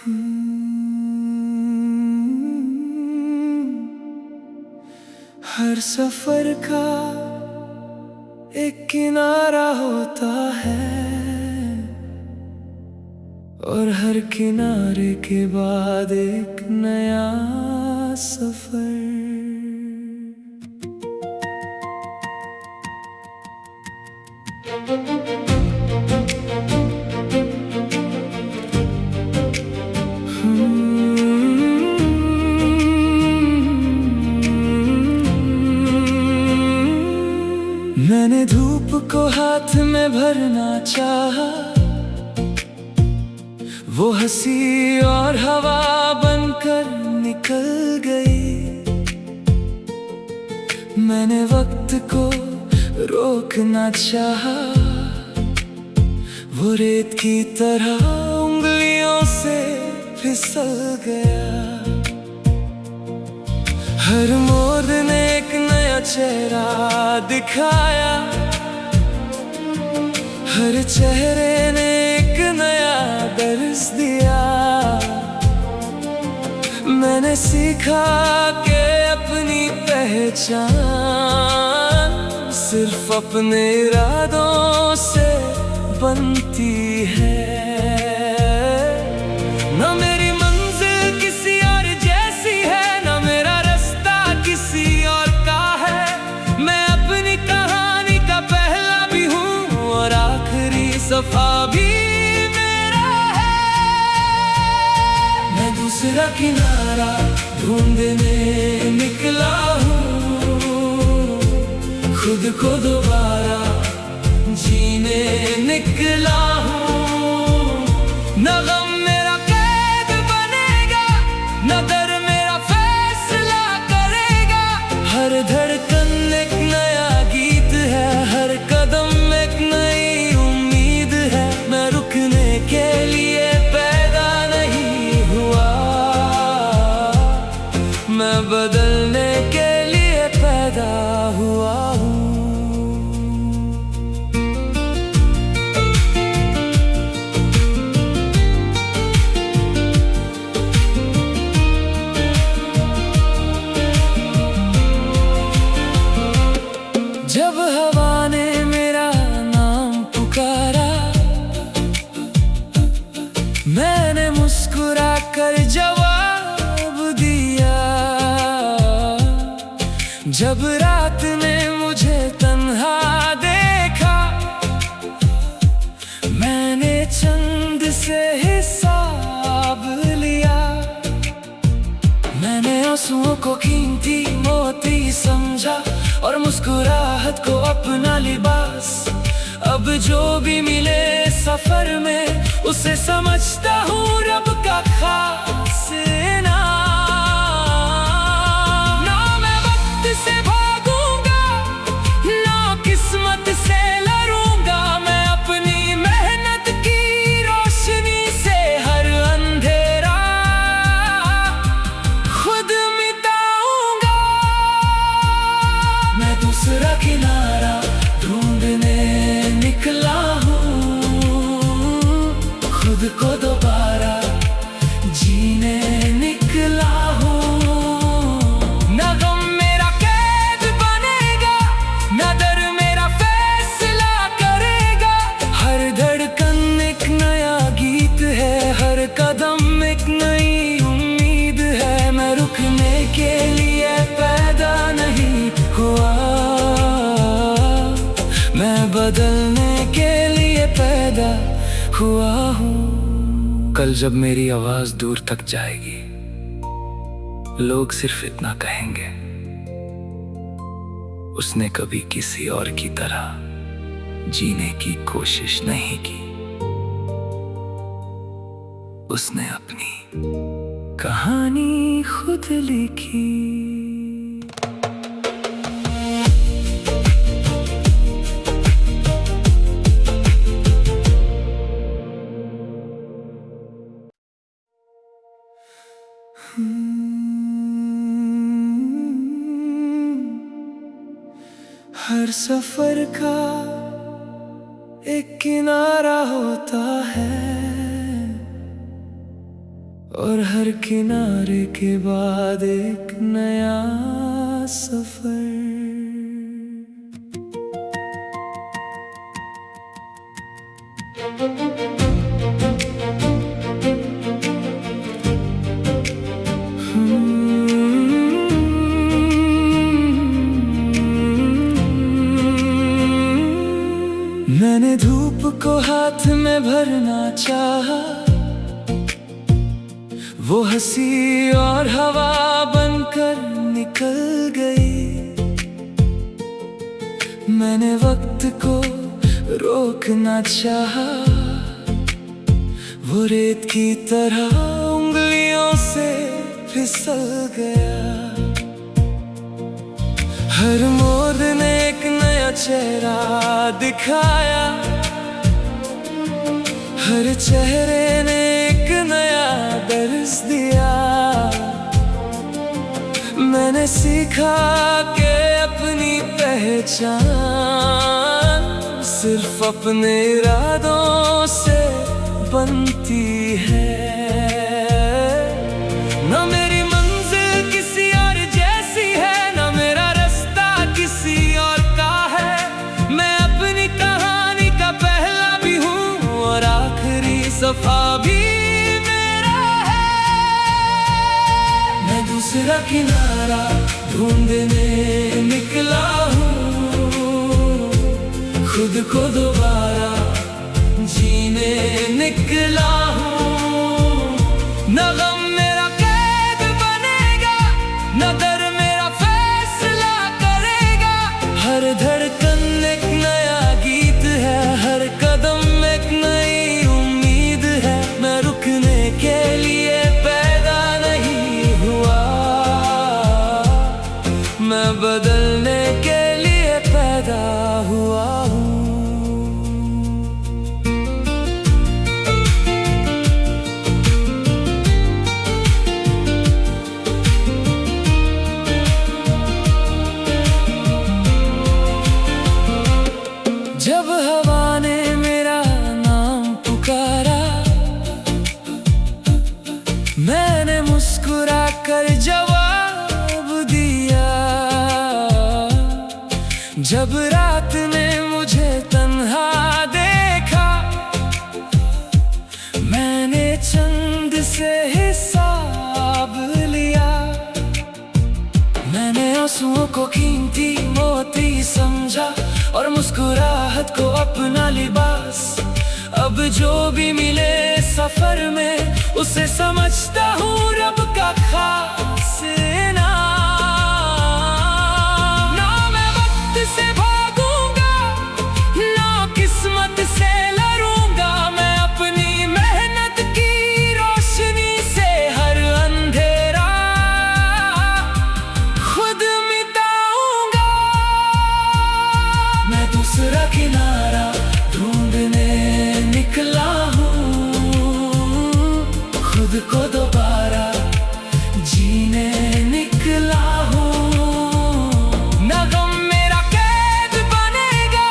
हर सफर का एक किनारा होता है और हर किनारे के बाद एक नया सफर। मैंने धूप को हाथ में भरना चाहा, वो हंसी और हवा बनकर निकल गई। मैंने वक्त को रोकना चाहा, वो रेत की तरह उंगलियों से फिसल गया। हर मोड़ ने एक नया चेहरा दिखाया, हर चेहरे ने एक नया दर्स दिया। मैंने सीखा कि अपनी पहचान सिर्फ अपने इरादों से बनती है। न मेरी मंजिल किसी और जैसी है, न मेरा रास्ता किसी और का है। मैं अपनी कहानी का पहला भी हूँ और आखिरी सफा भी मेरा है। मैं दूसरा किनारा ढूंढने निकला हूँ, खुद को दोबारा जीने निकला हूँ। न गम मेरा कैद बनेगा, न दर मेरा फैसला करेगा। हर धड़कन एक नया गीत है, हर कदम एक नई उम्मीद है। मैं रुकने के लिए पैदा नहीं हुआ, मैं बदलने के लिए पैदा हुआ हूँ। जब हवा ने मेरा नाम पुकारा, मैंने मुस्कुरा कर जवाब दिया। जब रात ने मुझे तन्हा देखा, मैंने चंद से हिसाब लिया। मैंने आंसुओं को कीमती मोती समझा और मुस्कुराहट को अपना लिबास। अब जो भी मिले सफर में, उसे समझता हूँ रब का खास इनाम। ना मैं वक्त से भागूंगा, ना किस्मत से लड़ूंगा। मैं अपनी मेहनत की रोशनी से हर अंधेरा खुद मिटाऊंगा। मैं दूसरा किनारा ढूंढने निकला हूँ, खुद को दोबारा जीने निकला हूँ। न गम मेरा कैद बनेगा, न दर मेरा फैसला करेगा। हर धड़कन एक नया गीत है, हर कदम एक नई उम्मीद है। मैं रुकने के लिए पैदा नहीं हुआ, मैं बदलने के लिए पैदा हुआ हूँ। कल जब मेरी आवाज दूर तक जाएगी, लोग सिर्फ इतना कहेंगे, उसने कभी किसी और की तरह जीने की कोशिश नहीं की। उसने अपनी कहानी खुद लिखी। हर सफर का एक किनारा होता है और हर किनारे के बाद एक नया सफर। मैंने धूप को हाथ में भरना चाहा, वो हंसी और हवा बनकर निकल गई। मैंने वक्त को रोकना चाहा, वो रेत की तरह उंगलियों से फिसल गया। हर मोड़ ने एक नया चेहरा दिखाया, हर चेहरे ने एक नया दर्स दिया। मैंने सीखा कि अपनी पहचान सिर्फ अपने इरादों से बनती है। न मेरी मंजिल किसी और जैसी है, न मेरा रास्ता किसी और का है। मैं अपनी कहानी का पहला भी हूँ और आखिरी सफा भी मेरा है। मैं दूसरा किनारा ढूंढने निकला हूँ, खुद को दोबारा जीने निकला हूँ। न गम मेरा कैद बनेगा, न डर मेरा फैसला करेगा। हर धड़कन एक नया गीत है, हर कदम एक नई उम्मीद है। मैं रुकने के लिए पैदा नहीं हुआ, मैं बदलने के लिए पैदा हुआ हूँ। जब हवा ने मेरा नाम पुकारा, मैंने मुस्कुरा कर जवाब दिया। जब रात ने मुझे तन्हा देखा, मैंने चंद से हिसाब लिया। मैंने आंसुओं को कीमती मोती समझा और मुस्कुराहट को अपना लिबास। अब जो भी मिले सफर में, उसे समझता हूँ रब का खास इनाम। ना मैं वक्त से भागूंगा, ना किस्मत से लड़ूंगा। मैं अपनी मेहनत की रोशनी से हर अंधेरा खुद मिटाऊंगा। मैं दूसरा किनारा ढूंढने निकला हूँ, खुद को दोबारा जीने निकला हूँ। न गम मेरा कैद बनेगा,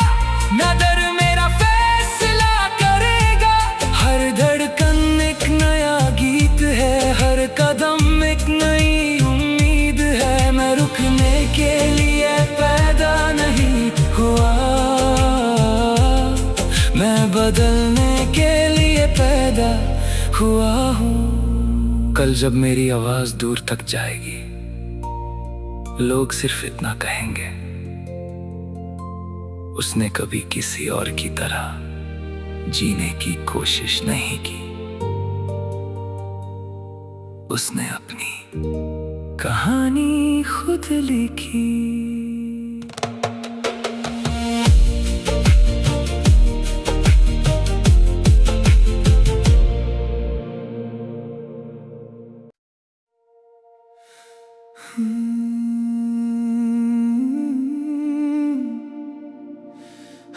न डर मेरा फैसला करेगा। हर धड़कन एक नया गीत है, हर कदम एक नई उम्मीद है। मैं रुकने के लिए पैदा नहीं हुआ, मैं बदलने के लिए पैदा हुआ हूँ। कल जब मेरी आवाज दूर तक जाएगी, लोग सिर्फ इतना कहेंगे, उसने कभी किसी और की तरह जीने की कोशिश नहीं की। उसने अपनी कहानी खुद लिखी।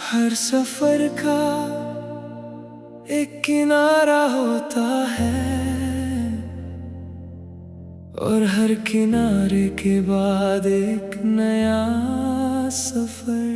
हर सफर का एक किनारा होता है, और हर किनारे के बाद एक नया सफर।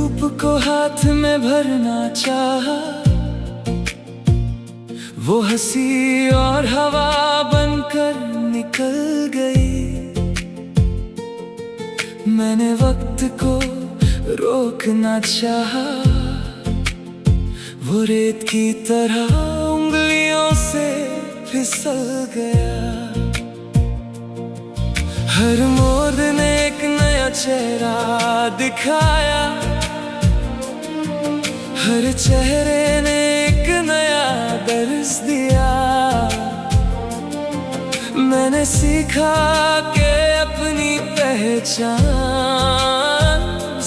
धूप को हाथ में भरना चाहा, वो हंसी और हवा बनकर निकल गई। मैंने वक्त को रोकना चाहा, वो रेत की तरह उंगलियों से फिसल गया। हर मोड़ ने एक नया चेहरा दिखाया, हर चेहरे ने एक नया दर्द दिया। मैंने सीखा कि अपनी पहचान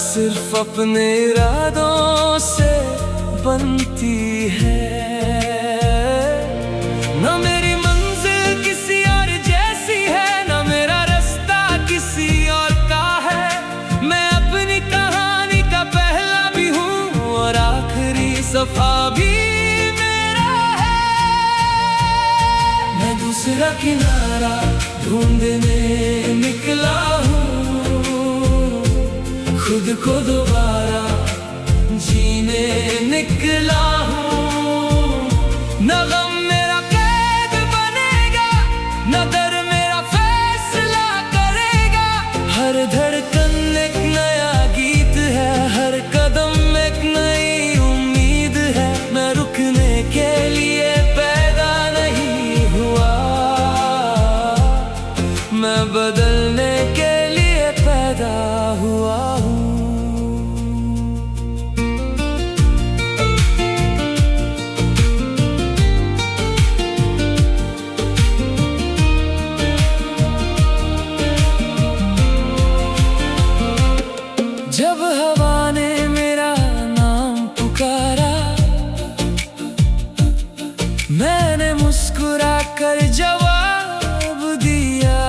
सिर्फ अपने इरादों से बनती है। न मेरी मंजिल किसी और जैसी है, न मेरा रास्ता किसी और का है। मैं अपनी कहानी का पहला भी हूँ और आखिरी सफा भी मेरा है। मैं दूसरा किनारा ढूंढने निकला हूँ, खुद को दोबारा जीने निकला हूँ। न गम मेरा कैद बनेगा, न दर मेरा फैसला करेगा। हर धड़कन एक नया गीत है, हर कदम एक नई उम्मीद है। मैं रुकने के लिए पैदा नहीं हुआ, मैं बदलने के लिए पैदा हुआ हूँ। जब हवा ने मेरा नाम पुकारा, मैंने मुस्कुरा कर जवाब दिया।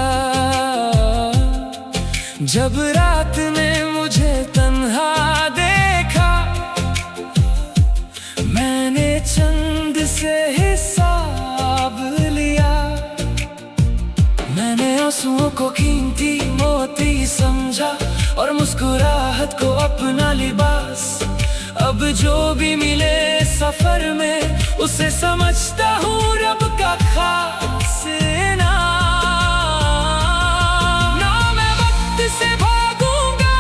जब रात ने मुझे तन्हा देखा, मैंने चंद से हिसाब लिया। मैंने आंसुओं को कीमती मोती समझा और मुस्कुराहट को अपना लिबास। अब जो भी मिले सफर में, उसे समझता हूँ रब का खास इनाम। ना मैं वक्त से भागूंगा,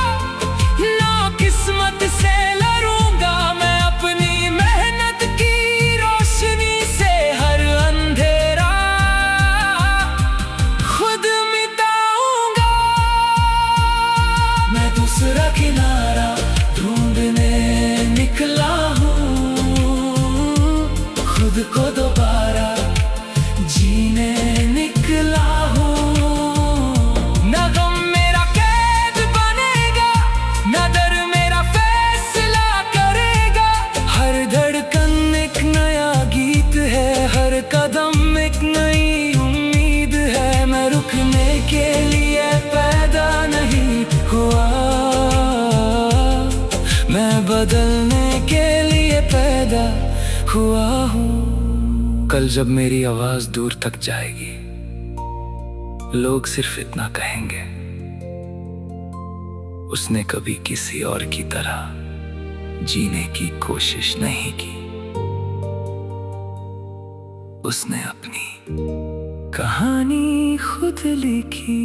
ना किस्मत से लड़ूंगा। मैं अपनी मेहनत की रोशनी से हर अंधेरा खुद मिटाऊंगा। मैं दूसरा किनारा ढूंढने निकला हूँ, खुद को दोबारा जीने निकला हूँ। न गम मेरा कैद बनेगा, न डर मेरा फैसला करेगा। हर धड़कन एक नया गीत है, हर कदम एक नई उम्मीद है। मैं रुकने के लिए पैदा नहीं हुआ, मैं बदलने के लिए पैदा हुआ हूँ। कल जब मेरी आवाज दूर तक जाएगी, लोग सिर्फ इतना कहेंगे, उसने कभी किसी और की तरह जीने की कोशिश नहीं की। उसने अपनी कहानी खुद लिखी।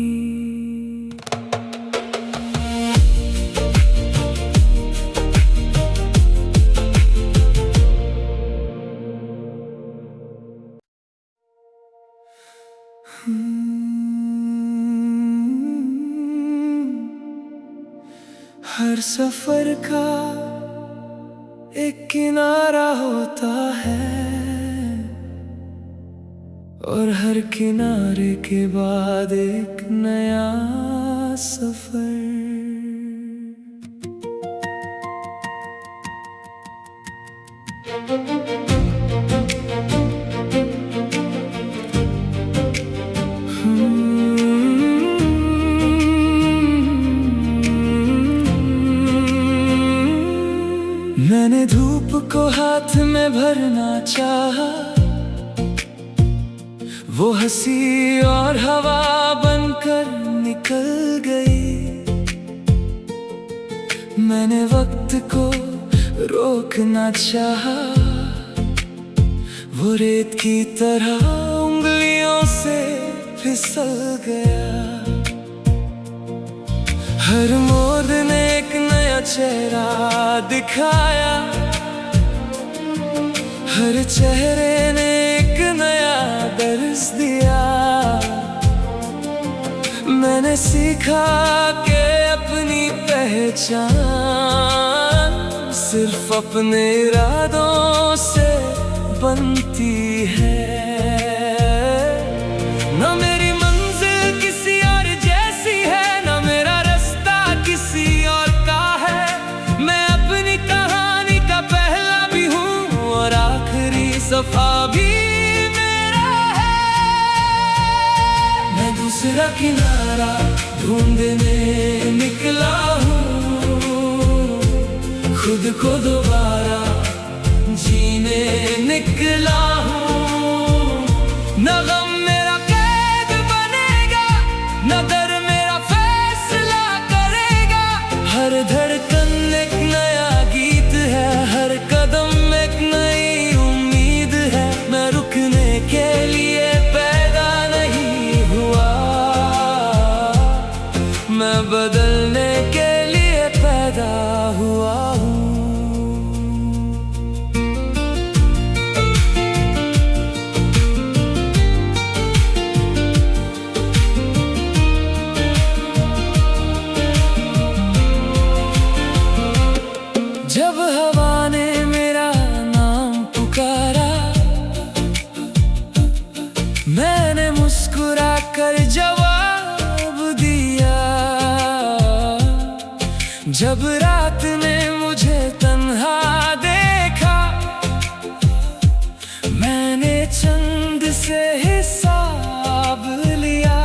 हर सफर का एक किनारा होता है, और हर किनारे के बाद एक नया सफर। मैंने धूप को हाथ में भरना चाहा, वो हंसी और हवा बनकर निकल गई। मैंने वक्त को रोकना चाहा, वो रेत की तरह उंगलियों से फिसल गया। हर मोड़ ने एक नया चेहरा दिखाया, हर चेहरे ने एक नया दर्स दिया। मैंने सीखा कि अपनी पहचान सिर्फ अपने इरादों से बनती है। न मेरी मंजिल किसी और जैसी है, न मेरा रास्ता किसी और का है। मैं अपनी कहानी का पहला भी हूँ और आखिरी सफा भी मेरा है। मैं दूसरा किनारा ढूंढने निकला हूँ, खुद को दोबारा जीने निकला हूँ। न गम मेरा कैद बनेगा, न दर मेरा फैसला करेगा। हर धड़कन एक नया गीत है, हर कदम एक नई उम्मीद है। मैं रुकने के लिए पैदा नहीं हुआ, मैं बदलने के लिए पैदा हुआ हूँ। जब हवा ने मेरा नाम पुकारा, मैंने मुस्कुरा कर जवाब दिया। जब रात ने मुझे तन्हा देखा, मैंने चंद से हिसाब लिया।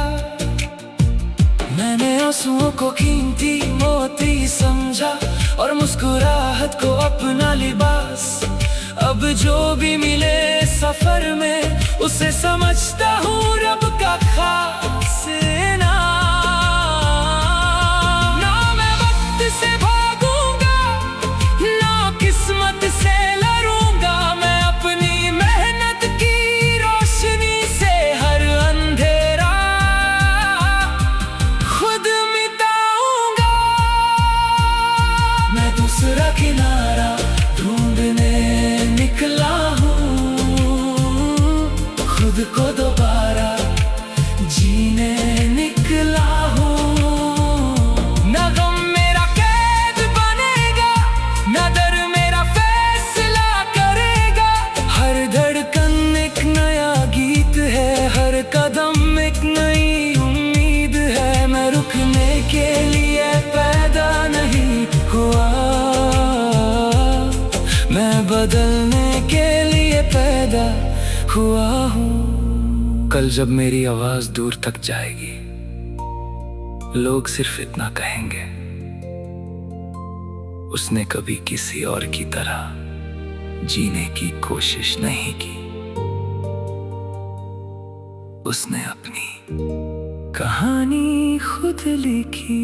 मैंने आंसुओं को कीमती मोती समझा और मुस्कुराहट को अपना लिबास। अब जो भी मिले सफर में, उसे समझता हूँ रब का खास इनाम। ना मैं वक्त से भागूंगा, ना किस्मत से लड़ूंगा। मैं अपनी मेहनत की रोशनी से हर अंधेरा खुद मिटाऊंगा। मैं दूसरा किनारा ढूंढने निकला हूँ, खुद को दोबारा जीने निकला हूँ। न गम मेरा कैद बनेगा, न दर मेरा फैसला करेगा। हर धड़कन एक नया गीत है, हर कदम एक नई उम्मीद है। मैं रुकने के लिए पैदा नहीं हुआ, मैं बदलने के लिए पैदा हुआ हूँ। कल जब मेरी आवाज दूर तक जाएगी, लोग सिर्फ इतना कहेंगे, उसने कभी किसी और की तरह जीने की कोशिश नहीं की। उसने अपनी कहानी खुद लिखी।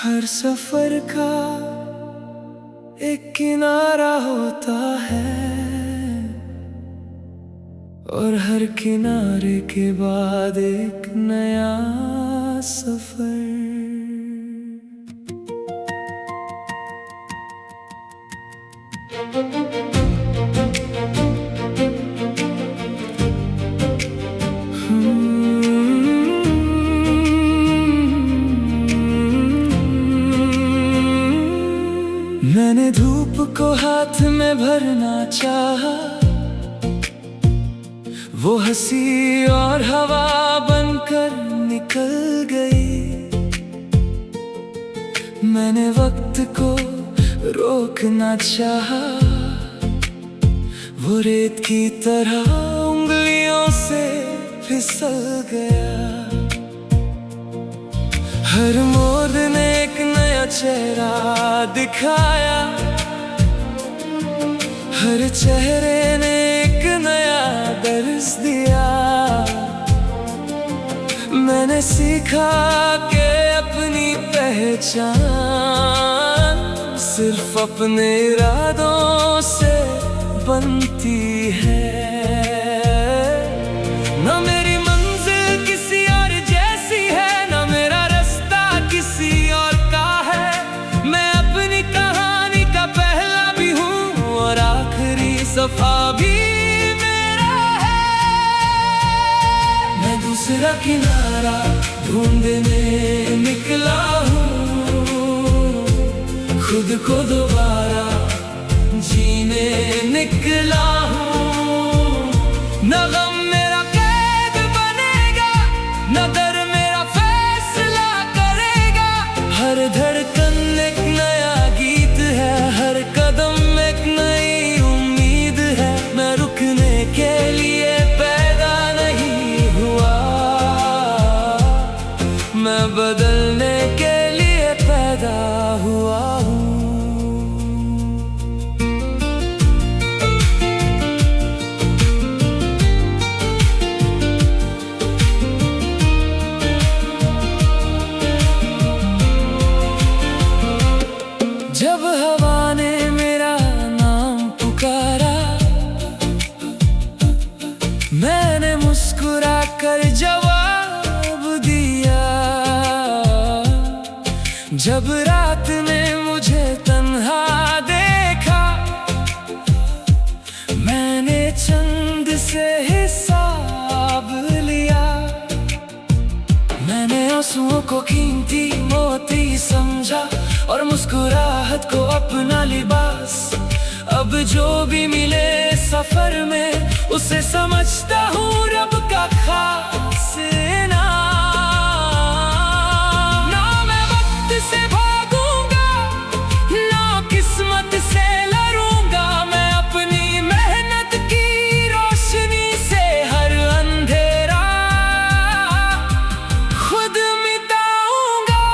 हर सफर का एक किनारा होता है, और हर किनारे के बाद एक नया सफर। मैंने धूप को हाथ में भरना चाहा, वो हंसी और हवा बनकर निकल गई। मैंने वक्त को रोकना चाहा, वो रेत की तरह उंगलियों से फिसल गया। हर मोड़ ने एक नया चेहरा दिखाया, हर चेहरे ने एक नया दर्स दिया। मैंने सीखा कि अपनी पहचान सिर्फ अपने इरादों से बनती है। ना मेरी मंजिल किसी और जैसी है, ना मेरा रास्ता किसी और का है। मैं अपनी कहानी का पहला भी हूँ और आखिरी सफा भी मेरा है। मैं दूसरा किनारा ढूंढने निकला हूँ, खुद को दोबारा जीने निकला हूँ। न गम मेरा कैद बनेगा, न दर मेरा फैसला करेगा। हर धड़कन एक नया गीत है, हर कदम एक नई उम्मीद है। मैं रुकने के लिए पैदा नहीं हुआ, मैं बदलने के लिए पैदा हुआ हूँ। जब हवा ने मेरा नाम पुकारा, मैंने मुस्कुरा कर जवाब दिया। जब रात ने मुझे तन्हा देखा, मैंने चंद से हिसाब लिया। मैंने आंसुओं को कीमती मोती समझा और मुस्कुराहट को अपना लिबास। अब जो भी मिले सफर में, उसे समझता हूँ रब का खास इनाम। ना मैं वक्त से भागूंगा, ना किस्मत से लड़ूंगा। मैं अपनी मेहनत की रोशनी से हर अंधेरा खुद मिटाऊंगा।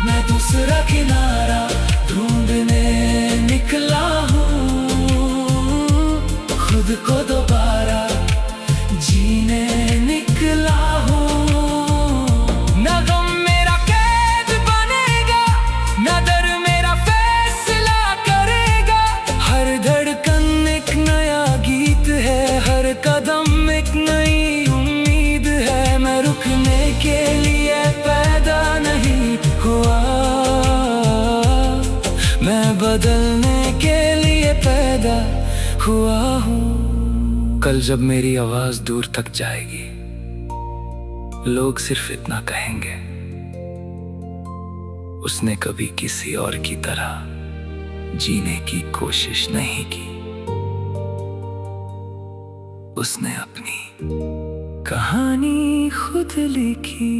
मैं दूसरा किनारा ढूंढने निकला हूँ, खुद को दोबारा जीने निकला हूँ। न गम मेरा कैद बनेगा, न दर मेरा फैसला करेगा। हर धड़कन एक नया गीत है, हर कदम एक नई उम्मीद है। मैं रुकने के लिए पैदा नहीं हुआ, मैं बदलने के लिए पैदा हुआ हूँ। कल जब मेरी आवाज दूर तक जाएगी, लोग सिर्फ इतना कहेंगे, उसने कभी किसी और की तरह जीने की कोशिश नहीं की। उसने अपनी कहानी खुद लिखी।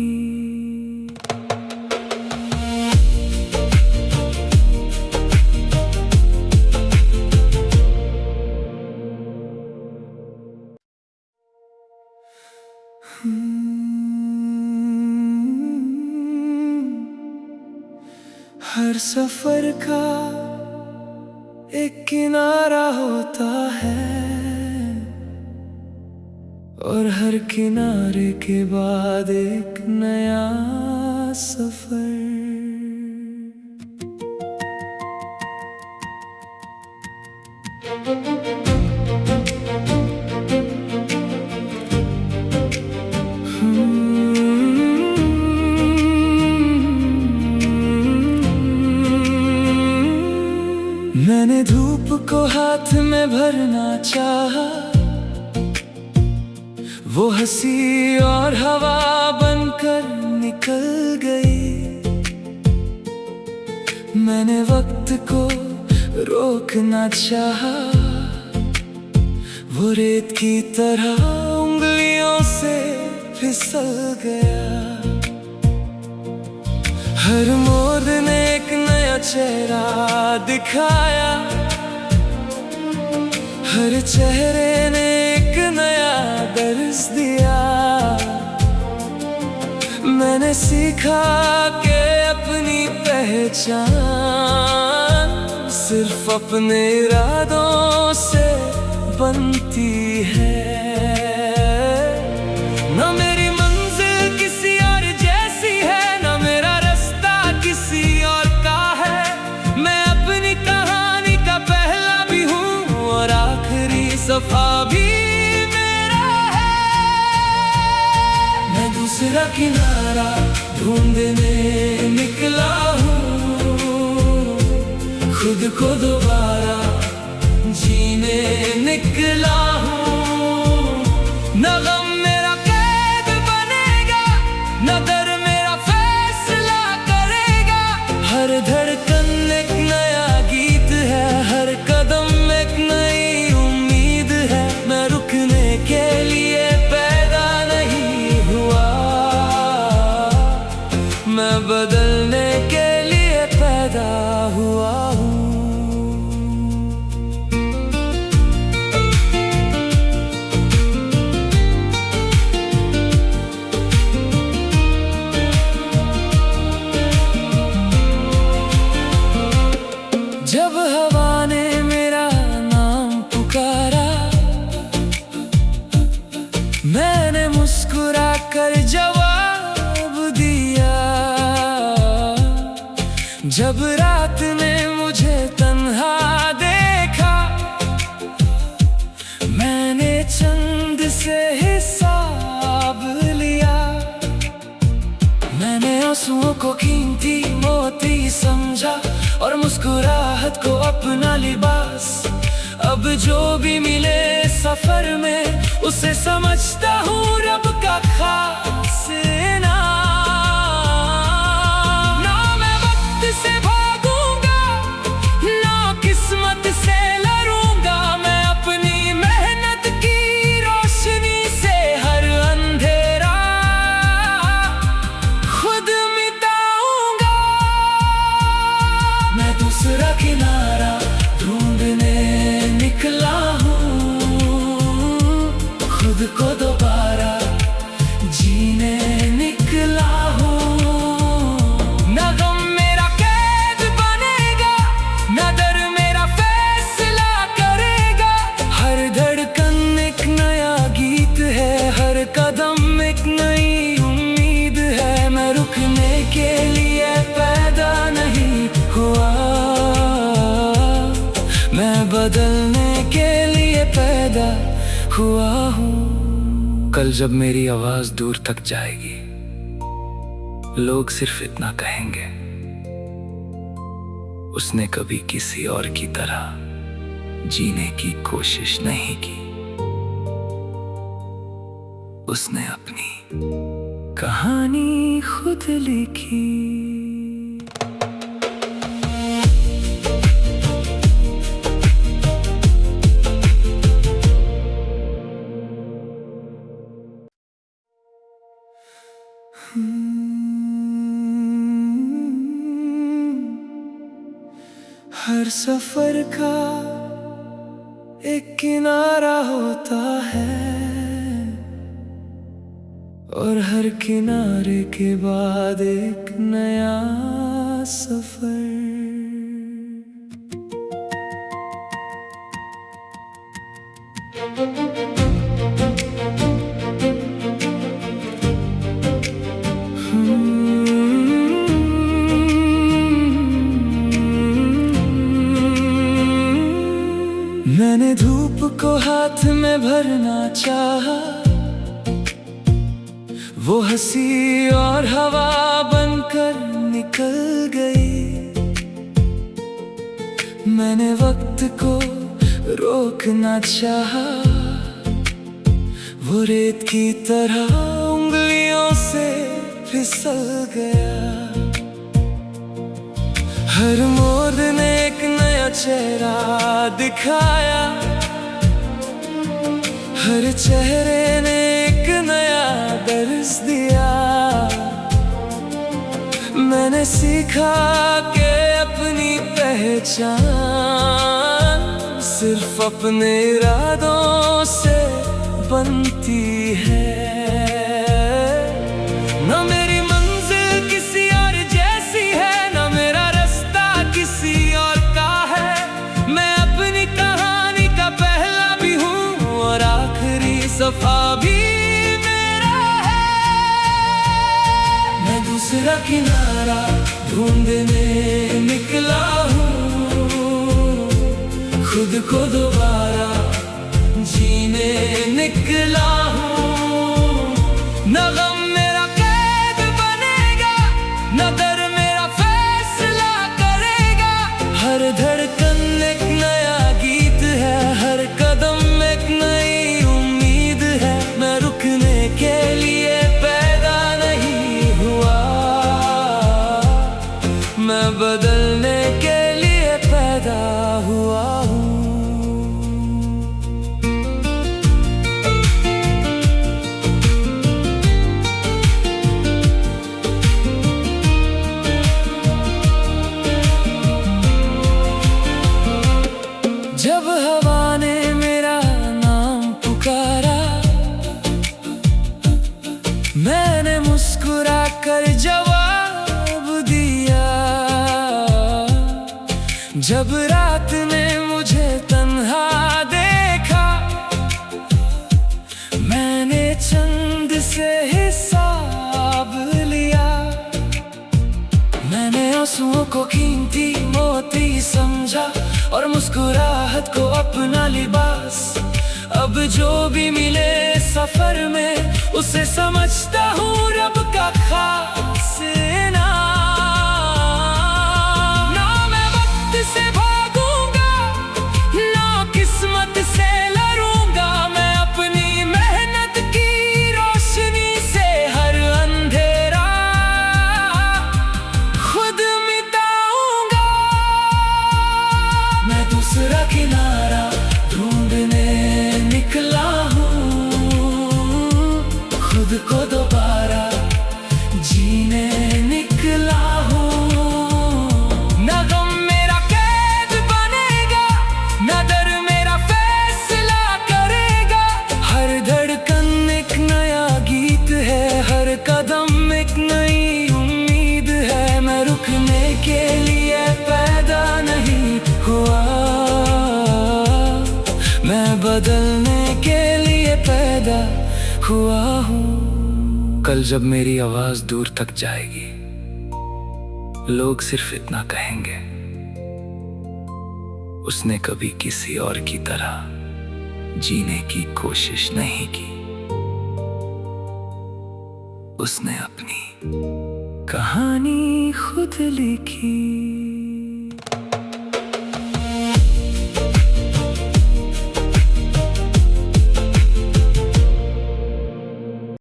हर सफर का एक किनारा होता है, और हर किनारे के बाद एक नया सफर। मैंने धूप को हाथ में भरना चाहा, वो हंसी और हवा बनकर निकल गई। मैंने वक्त को रोकना चाहा, वो रेत की तरह उंगलियों से फिसल गया। हर मोड़ ने एक नया चेहरा दिखाया, हर चेहरे ने एक नया दर्स दिया। मैंने सीखा कि अपनी पहचान सिर्फ अपने इरादों से बनती है। ना मेरी मंजिल किसी और जैसी है, ना मेरा रास्ता किसी और का है। मैं अपनी कहानी का पहला भी हूँ और आखिरी सफा भी मेरा है। मैं दूसरा किनारा ढूंढने निकला हूँ, खुद को दोबारा जीने निकला हूँ। न गम मेरा कैद बनेगा, न दर मेरा फैसला करेगा। हर धड़कन एक नया गीत है, हर कदम एक नई उम्मीद है। मैं रुकने के लिए पैदा नहीं हुआ, मैं बदलने के लिए पैदा हुआ हूँ। जब हवा ने मेरा नाम पुकारा, मैंने मुस्कुरा कर जवाब दिया। जब रात ने मुझे तन्हा देखा, मैंने चंद से हिसाब लिया। मैंने आंसुओं को कीमती मोती समझा और मुस्कुराहट को अपना लिबास। अब जो भी मिले सफर में, उसे समझता हूँ रब का खास इनाम। ना मैं वक्त से भागूंगा, ना किस्मत से लड़ूंगा। मैं अपनी मेहनत की रोशनी से हर अंधेरा खुद मिटाऊंगा। मैं दूसरा किनारा ढूंढने निकला हूँ, खुद को दोबारा जीने निकला हूँ। न गम मेरा कैद बनेगा, न दर मेरा फैसला करेगा। हर धड़कन एक नया गीत है, हर कदम एक नई उम्मीद है। मैं रुकने के लिए पैदा नहीं हुआ, मैं बदलने के लिए पैदा हुआ हूँ। कल जब मेरी आवाज दूर तक जाएगी, लोग सिर्फ इतना कहेंगे, उसने कभी किसी और की तरह जीने की कोशिश नहीं की। उसने अपनी कहानी खुद लिखी। हर सफर का एक किनारा होता है, और हर किनारे के बाद एक नया सफर। मैंने धूप को हाथ में भरना चाहा, वो हंसी और हवा बनकर निकल गई। मैंने वक्त को रोकना चाहा, वो रेत की तरह उंगलियों से फिसल गया। हर मोड़ ने एक नया चेहरा दिखाया, हर चेहरे ने एक नया दर्द दिया। मैंने सीखा कि अपनी पहचान सिर्फ अपने इरादों से बनती है। न मेरी दूसरा किनारा ढूंढने निकला हूँ, खुद को दोबारा जीने निकला हूँ। न गम मेरा कैद बनेगा, न दर मेरा फैसला करेगा। हर धड़कन एक नया गीत है, हर कदम एक नई उम्मीद है। मैं रुकने के लिए पैदा नहीं हुआ, मैं बदलने के लिए पैदा हुआ हूँ। जब हवा ने मेरा नाम पुकारा, मैंने मुस्कुरा कर जवाब दिया। जब रात ने मुझे तन्हा देखा, मैंने चंद से हिसाब लिया। मैंने आंसुओं को कीमती मोती समझा और मुस्कुराहट को अपना लिबास। अब जो भी मिले सफर में, उसे समझता हूँ रब का खास इनाम। ना मैं वक्त से भागूंगा, ना किस्मत से लड़ूंगा। मैं अपनी मेहनत की रोशनी से हर अंधेरा खुद मिटाऊंगा। मैं दूसरा किनारा ढूंढने निकला हूँ, खुद को दोबारा जीने निकला हूँ। न गम मेरा कैद बनेगा, न दर मेरा फैसला करेगा। हर धड़कन एक नया गीत है, हर कदम एक नई उम्मीद है। मैं रुकने के लिए पैदा नहीं हुआ, मैं बदलने के लिए पैदा हुआ हूँ। कल जब मेरी आवाज दूर तक जाएगी, लोग सिर्फ इतना कहेंगे, उसने कभी किसी और की तरह जीने की कोशिश नहीं की। उसने अपनी कहानी खुद लिखी।